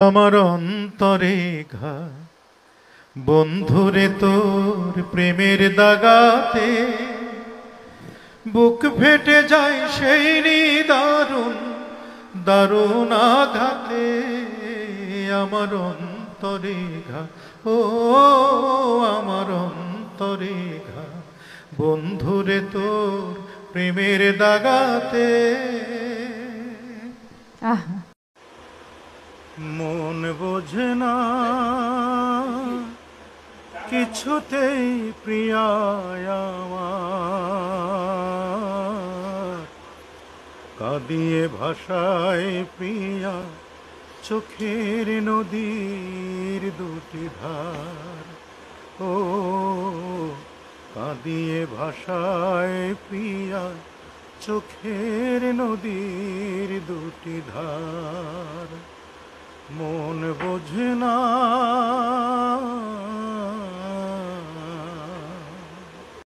আমার অন্তরে ঘা বন্ধুরে তোর প্রেমের দাগাতে বুক ফেটে যায় সেই দারুণ দারুণ আঘাতে। আমার অন্তরে ঘা, ও আমার অন্তরে ঘা বন্ধুরে তোর প্রেমের দাগাতে। মন বোঝে না কিছুতেই প্রিয়া আমার, কাঁদিয়ে ভাষায় প্রিয়া চোখের নদীর দুটি ধার। ও কাঁদিয়ে ভাষায় প্রিয়া চোখের নদীর দুটি ধার। মন বোঝে